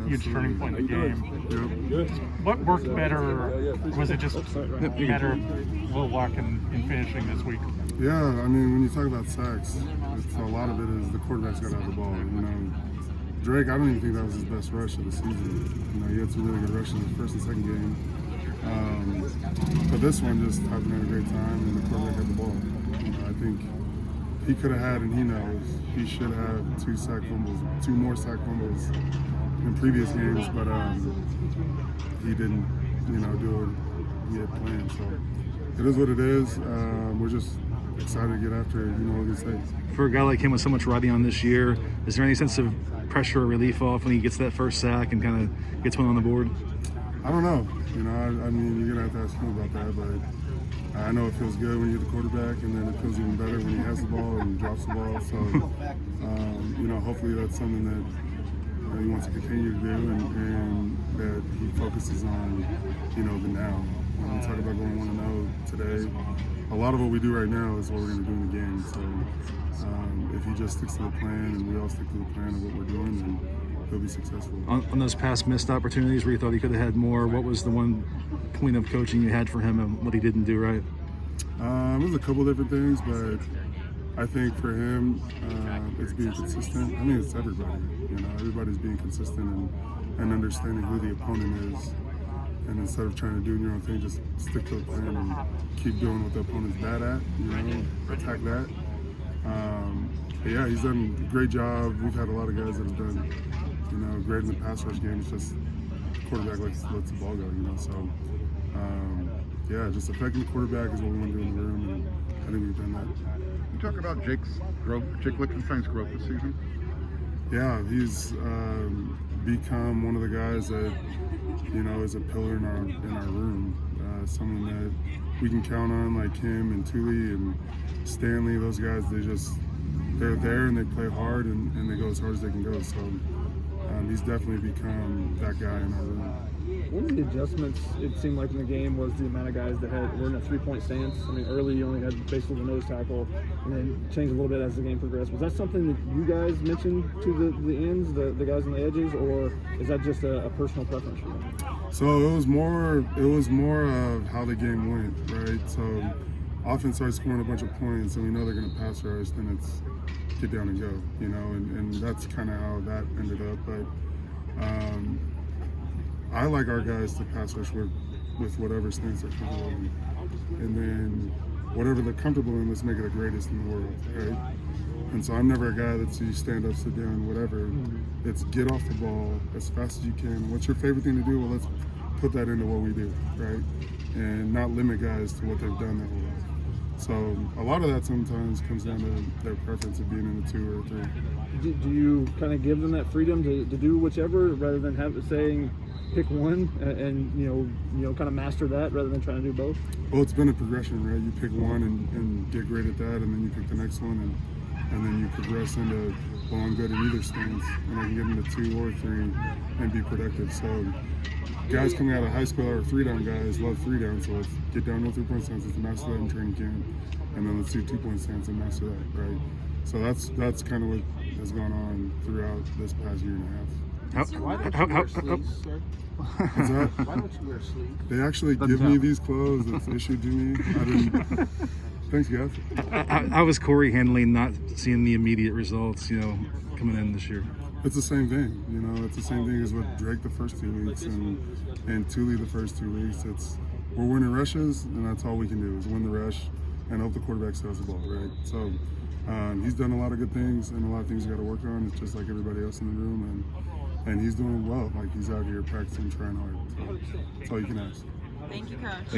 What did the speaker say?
huge turning point in the game. Good. What worked better? Was it just better little luck in finishing this week? Yeah, I mean, when you talk about sacks, a lot of it is the quarterback's got to have the ball. You know, Drake, I don't even think that was his best rush of the season. You know, he had some really good rushes in the first and second game. But this one just happened at a great time, and the quarterback had the ball. You know, I think he could have had, and he knows, he should have two more sack fumbles in previous games, but he didn't, you know, do what he had planned. So it is what it is. We're just excited to get after it, you know what we say. For a guy like him with so much riding on this year, is there any sense of pressure or relief off when he gets that first sack and kind of gets one on the board? I don't know. You know, I mean, you're going to have to ask him about that, but I know it feels good when you get the quarterback, and then it feels even better when he has the ball and drops the ball. So, you know, hopefully that's something that he wants to continue to do, and that he focuses on, you know, the now. When we talk about going 1-0 today, a lot of what we do right now is what we're going to do in the game. So if he just sticks to the plan and we all stick to the plan of what we're doing, then he'll be successful. On those past missed opportunities where you thought he could have had more, what was the one point of coaching you had for him and what he didn't do right? There's a couple different things, but I think for him, it's being consistent. I mean, it's everybody. You know, everybody's being consistent and understanding who the opponent is. And instead of trying to do your own thing, just stick to the plan and keep doing what the opponent's bad at, you know, attack that. But yeah, he's done a great job. We've had a lot of guys that have done, you know, great in the pass rush game. It's just the quarterback lets the ball go, you know. So, yeah, just affecting the quarterback is what we want to do in the room, and I think we've done that. You talk about Jake's growth, Jake Lichtenstein's growth this season? Yeah, he's become one of the guys that, you know, is a pillar in our room. Someone that we can count on, like him and Thule and Stanley. Those guys, they're there and they play hard and they go as hard as they can go. So he's definitely become that guy in our room. One of the adjustments, it seemed like in the game, was the amount of guys that were in a three-point stance. I mean, early you only had basically the nose tackle, and then changed a little bit as the game progressed. Was that something that you guys mentioned to the ends, the guys on the edges, or is that just a personal preference for you? So it was more of how the game went, right? So offense starts scoring a bunch of points, and we know they're going to pass rush, then it's get down and go, you know, and that's kind of how that ended up. But I like our guys to pass rush with whatever stance they're comfortable in. And then whatever they're comfortable in, let's make it the greatest in the world, right? And so I'm never a guy that's you stand up, sit down, whatever. It's get off the ball as fast as you can. What's your favorite thing to do? Well, let's put that into what we do, right? And not limit guys to what they've done their whole life. So a lot of that sometimes comes down to their preference of being in the 2 or 3. Do you kind of give them that freedom to do whichever, rather than saying pick one and you know kind of master that rather than trying to do both? Well, it's been a progression, right? You pick one and get great at that, and then you pick the next one, and then you progress into, well, I'm good in either stance, and I can get into 2 or 3 and be productive. So guys coming out of high school are 3-down guys, love 3-down, so let's get down to 3-point stance, let's master that in training camp, and then let's do 2-point stance and master that, right? So that's kind of what has gone on throughout this past year and a half. Why don't you wear sleeves, sir? What's that? Why don't you wear sleeves? They actually give me these clothes. It's issued to me. Thanks, guys. How was Corey handling not seeing the immediate results, you know, coming in this year? It's the same thing, you know. It's the same thing as with Drake the first 2 weeks and Thule the first 2 weeks. We're winning rushes, and that's all we can do is win the rush and hope the quarterback steals the ball, right? So he's done a lot of good things and a lot of things you got to work on. It's just like everybody else in the room, and he's doing well. Like, he's out here practicing, trying hard. So that's all you can ask. Thank you, Coach.